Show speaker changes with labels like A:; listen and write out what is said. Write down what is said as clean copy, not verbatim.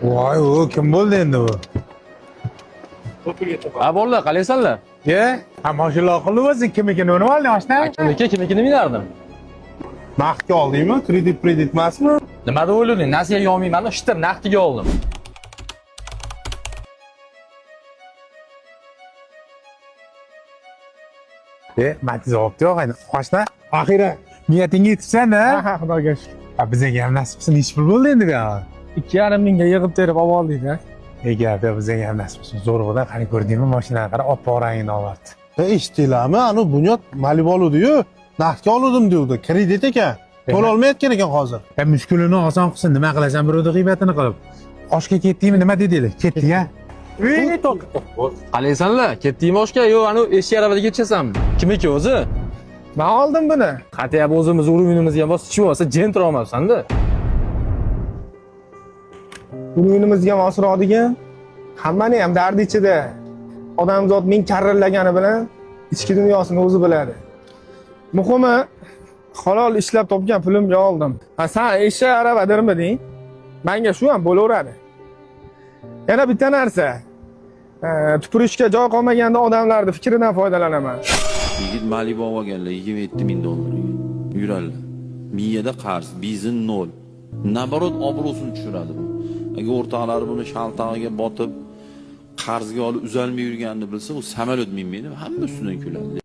A: Voy, u kim bo'ldi endi bu?
B: Ha bo'ldi, qalaysanlar?
A: Ye? Ha, mashaalloh qilib o'zing kimnikini o'rnib olding, oshna?
B: Kimnikini bilardim.
A: Naqdga oldingmi? Kredit emasmi?
B: Nima deb o'ylading? Nasiyaga olmayman, shitir naqdiga oldim.
A: Matiz olibdi og'ayni. Oshna, oxiri niyatingga yetibsan-da?
C: Ha, xudoga shukr.
A: Ha, bizga ham nasib qilsin, nechi pul bo'ldi endi bu yoq?
C: 2,5 mingga yig'ib terib olib oldik-da.
A: Gap bizga ham nasib qilsin. Zo'rg'ida qani ko'rdingmi, mashinani qara, oppoq rangini olyapti.
D: Eshitdinglarmi? Ani Bunyod Malibu oluvdi-yu, naqdga oluvdim devdi. Kredit ekan. To'la olmayotgan ekan hozir.
A: Mushkulini oson qilsin, nima qilasan birovni g'iybatini qilib. Oshga ketdingmi, nima dedinglar? Ketdik-a?
B: Qalaysanlar? Ketdingmi oshga? Yo'q, anu eshik arabada ketchasanmi? Kimniki o'zi?
C: Men oldim buni.
B: Qat'iy o'zimiz urinimizga bosib tushib olsa, jin tura olmabsan-da.
C: Uyimizga mosroqdigan hammani ham dardi ichida. Odamzod ming karrallagani bilan ichki dunyosini o'zi biladi. Muhimi halol ishlab topgan pulimga oldim. Ha, sen eshak arabadirmiding? Menga shu ham bo'laveradi. Yana bitta narsa. Tupurishga joy qolmaganda odamlarning fikridan foydalanaman.
E: Yigit Malibu olganlar 27 ming dollarga. Yurarlar. Miyada qarz, bizin nol. Nabarot obro'sini tushiradi bu. Agar o'rtoqlari buni shaltog'iga botib qarzga olib uzalmay yurganini bilsa, u samolyot minmaydi, hamma ustidan kuladi.